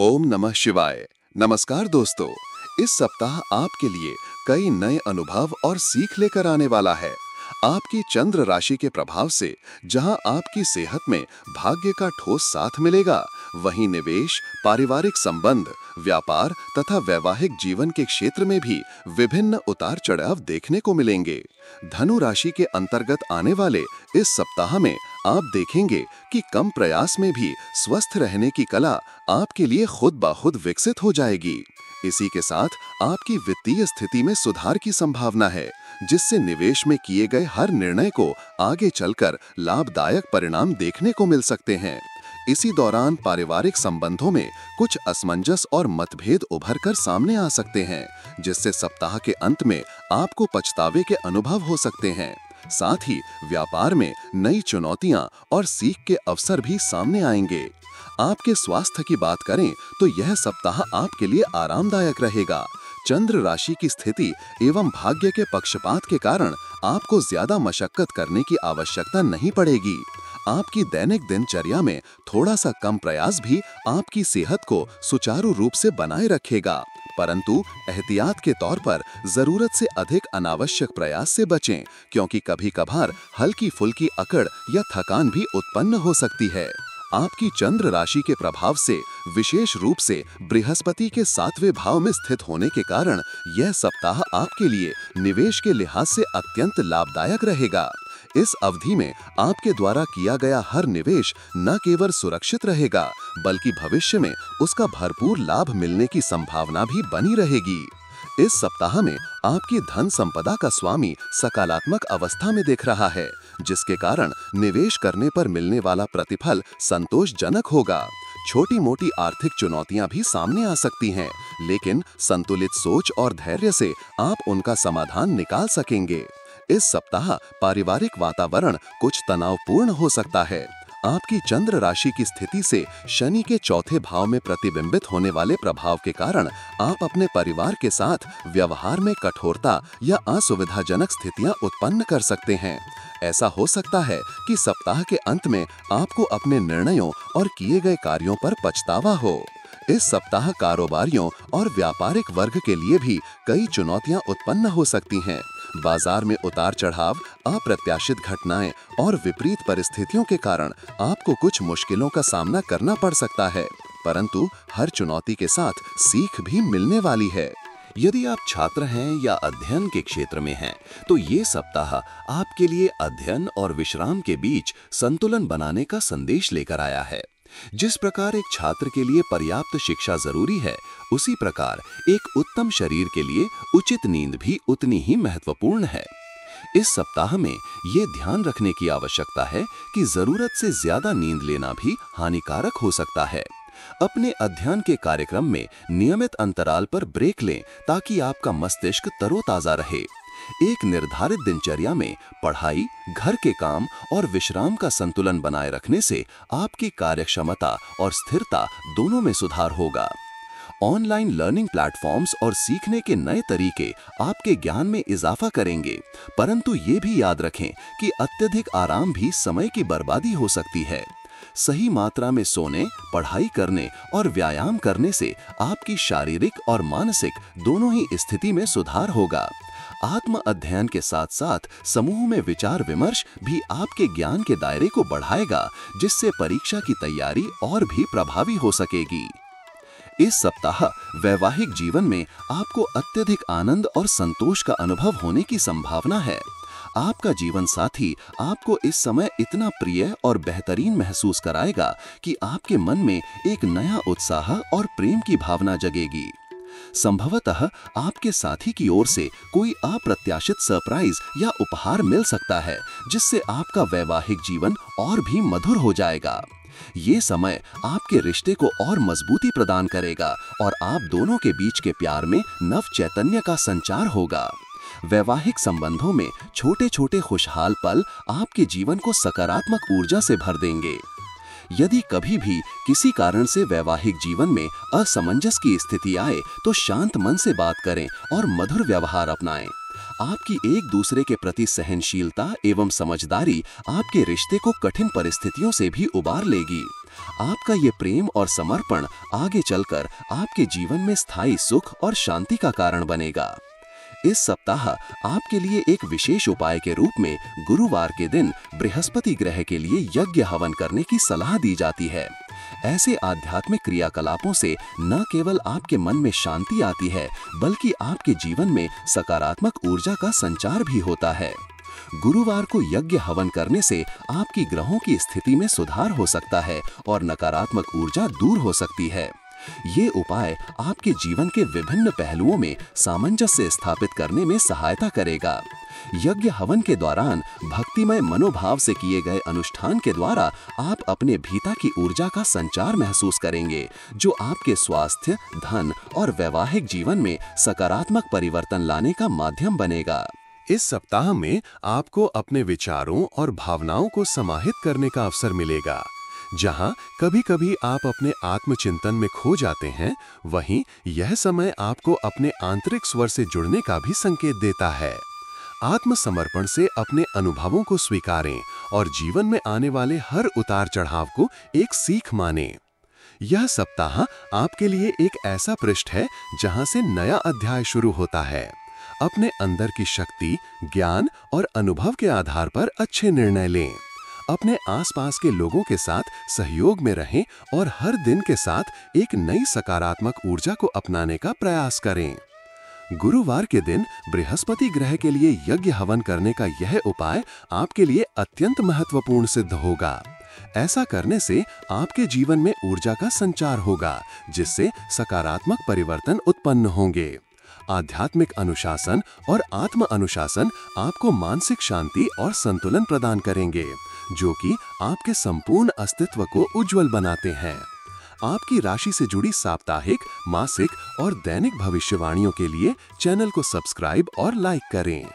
ओम नमः शिवाय। नमस्कार दोस्तों, इस सप्ताह आपके लिए कई नए अनुभव और सीख लेकर आने वाला है। आपकी चंद्र राशि के प्रभाव से जहां आपकी सेहत में भाग्य का ठोस साथ मिलेगा, वहीं निवेश, पारिवारिक संबंध, व्यापार तथा वैवाहिक जीवन के क्षेत्र में भी विभिन्न उतार चढ़ाव देखने को मिलेंगे। धनु राशि के अंतर्गत आने वाले इस सप्ताह में आप देखेंगे कि कम प्रयास में भी स्वस्थ रहने की कला आपके लिए खुद ब खुद विकसित हो जाएगी। इसी के साथ आपकी वित्तीय स्थिति में सुधार की संभावना है, जिससे निवेश में किए गए हर निर्णय को आगे चलकर लाभदायक परिणाम देखने को मिल सकते हैं। इसी दौरान पारिवारिक संबंधों में कुछ असमंजस और मतभेद उभर कर सामने आ सकते हैं, जिससे सप्ताह के अंत में आपको पछतावे के अनुभव हो सकते हैं। साथ ही व्यापार में नई चुनौतियां और सीख के अवसर भी सामने आएंगे। आपके स्वास्थ्य की बात करें तो यह सप्ताह आपके लिए आरामदायक रहेगा। चंद्र राशि की स्थिति एवं भाग्य के पक्षपात के कारण आपको ज्यादा मशक्कत करने की आवश्यकता नहीं पड़ेगी। आपकी दैनिक दिनचर्या में थोड़ा सा कम प्रयास भी आपकी सेहत को सुचारू रूप से बनाए रखेगा, परंतु एहतियात के तौर पर जरूरत से अधिक अनावश्यक प्रयास से बचें, क्योंकि कभी-कभार हल्की फुल्की अकड़ या थकान भी उत्पन्न हो सकती है। आपकी चंद्र राशि के प्रभाव से विशेष रूप से बृहस्पति के 7वें भाव में स्थित होने के कारण यह सप्ताह आपके लिए निवेश के लिहाज से अत्यंत लाभदायक रहेगा। इस अवधि में आपके द्वारा किया गया हर निवेश न केवल सुरक्षित रहेगा, बल्कि भविष्य में उसका भरपूर लाभ मिलने की संभावना भी बनी रहेगी। इस सप्ताह में आपकी धन संपदा का स्वामी सकारात्मक अवस्था में दिख रहा है, जिसके कारण निवेश करने पर मिलने वाला प्रतिफल संतोषजनक होगा। छोटी मोटी आर्थिक चुनौतियां भी सामने आ सकती हैं, लेकिन संतुलित सोच और धैर्य से आप उनका समाधान निकाल सकेंगे। इस सप्ताह पारिवारिक वातावरण कुछ तनावपूर्ण हो सकता है। आपकी चंद्र राशि की स्थिति से शनि के 4थे भाव में प्रतिबिंबित होने वाले प्रभाव के कारण आप अपने परिवार के साथ व्यवहार में कठोरता या असुविधाजनक स्थितियां उत्पन्न कर सकते हैं। ऐसा हो सकता है कि सप्ताह के अंत में आपको अपने निर्णयों और किए गए कार्यों पर पछतावा हो। इस सप्ताह कारोबारियों और व्यापारिक वर्ग के लिए भी कई चुनौतियां उत्पन्न हो सकती हैं। बाजार में उतार चढ़ाव, अप्रत्याशित घटनाएं और विपरीत परिस्थितियों के कारण आपको कुछ मुश्किलों का सामना करना पड़ सकता है, परंतु हर चुनौती के साथ सीख भी मिलने वाली है। यदि आप छात्र हैं या अध्ययन के क्षेत्र में हैं, तो ये सप्ताह आपके लिए अध्ययन और विश्राम के बीच संतुलन बनाने का संदेश लेकर आया है। जिस प्रकार एक छात्र के लिए पर्याप्त शिक्षा जरूरी है, उसी प्रकार एक उत्तम शरीर के लिए उचित नींद भी उतनी ही महत्वपूर्ण है। इस सप्ताह में ये ध्यान रखने की आवश्यकता है कि जरूरत से ज्यादा नींद लेना भी हानिकारक हो सकता है। अपने अध्ययन के कार्यक्रम में नियमित अंतराल पर ब्रेक लें, ताकि आपका मस्तिष्क तरोताजा रहे। एक निर्धारित दिनचर्या में पढ़ाई, घर के काम और विश्राम का संतुलन बनाए रखने से आपकी कार्यक्षमता और स्थिरता दोनों में सुधार होगा। ऑनलाइन लर्निंग प्लेटफॉर्म्स और सीखने के नए तरीके आपके ज्ञान में इजाफा करेंगे, परंतु ये भी याद रखें कि अत्यधिक आराम भी समय की बर्बादी हो सकती है। सही मात्रा में सोने, पढ़ाई करने और व्यायाम करने से आपकी शारीरिक और मानसिक दोनों ही स्थिति में सुधार होगा। आत्म अध्ययन के साथ साथ समूह में विचार विमर्श भी आपके ज्ञान के दायरे को बढ़ाएगा, जिससे परीक्षा की तैयारी और भी प्रभावी हो सकेगी। इस सप्ताह वैवाहिक जीवन में आपको अत्यधिक आनंद और संतोष का अनुभव होने की संभावना है। आपका जीवन साथी आपको इस समय इतना प्रिय और बेहतरीन महसूस कराएगा कि आपके मन में एक नया उत्साह और प्रेम की भावना जगेगी। संभवतः आपके साथी की ओर से कोई अप्रत्याशित सरप्राइज या उपहार मिल सकता है, जिससे आपका वैवाहिक जीवन और भी मधुर हो जाएगा। ये समय आपके रिश्ते को और मजबूती प्रदान करेगा और आप दोनों के बीच के प्यार में नव चैतन्य का संचार होगा। वैवाहिक संबंधों में छोटे छोटे खुशहाल पल आपके जीवन को सकारात्मक ऊर्जा से भर देंगे। यदि कभी भी किसी कारण से वैवाहिक जीवन में असमंजस की स्थिति आए, तो शांत मन से बात करें और मधुर व्यवहार अपनाएं। आपकी एक दूसरे के प्रति सहनशीलता एवं समझदारी आपके रिश्ते को कठिन परिस्थितियों से भी उबार लेगी। आपका ये प्रेम और समर्पण आगे चलकर आपके जीवन में स्थायी सुख और शांति का कारण बनेगा। इस सप्ताह आपके लिए एक विशेष उपाय के रूप में गुरुवार के दिन बृहस्पति ग्रह के लिए यज्ञ हवन करने की सलाह दी जाती है। ऐसे आध्यात्मिक क्रियाकलापों से न केवल आपके मन में शांति आती है, बल्कि आपके जीवन में सकारात्मक ऊर्जा का संचार भी होता है। गुरुवार को यज्ञ हवन करने से आपकी ग्रहों की स्थिति में सुधार हो सकता है और नकारात्मक ऊर्जा दूर हो सकती है। ये उपाय आपके जीवन के विभिन्न पहलुओं में सामंजस्य स्थापित करने में सहायता करेगा। यज्ञ हवन के दौरान भक्तिमय मनोभाव से किए गए अनुष्ठान के द्वारा आप अपने भीतर की ऊर्जा का संचार महसूस करेंगे, जो आपके स्वास्थ्य, धन और वैवाहिक जीवन में सकारात्मक परिवर्तन लाने का माध्यम बनेगा। इस सप्ताह में आपको अपने विचारों और भावनाओं को समाहित करने का अवसर मिलेगा। जहां कभी-कभी आप अपने आत्मचिंतन में खो जाते हैं, वहीं यह समय आपको अपने आंतरिक स्वर से जुड़ने का भी संकेत देता है। आत्मसमर्पण से अपने अनुभवों को स्वीकारें और जीवन में आने वाले हर उतार चढ़ाव को एक सीख मानें। यह सप्ताह आपके लिए एक ऐसा पृष्ठ है जहां से नया अध्याय शुरू होता है। अपने अंदर की शक्ति, ज्ञान और अनुभव के आधार पर अच्छे निर्णय लें। अपने आसपास के लोगों के साथ सहयोग में रहें और हर दिन के साथ एक नई सकारात्मक ऊर्जा को अपनाने का प्रयास करें। गुरुवार के दिन बृहस्पति ग्रह के लिए यज्ञ हवन करने का यह उपाय आपके लिए अत्यंत महत्वपूर्ण सिद्ध होगा। ऐसा करने से आपके जीवन में ऊर्जा का संचार होगा, जिससे सकारात्मक परिवर्तन उत्पन्न होंगे। आध्यात्मिक अनुशासन और आत्म अनुशासन आपको मानसिक शांति और संतुलन प्रदान करेंगे, जो कि आपके संपूर्ण अस्तित्व को उज्जवल बनाते हैं। आपकी राशि से जुड़ी साप्ताहिक, मासिक और दैनिक भविष्यवाणियों के लिए चैनल को सब्सक्राइब और लाइक करें।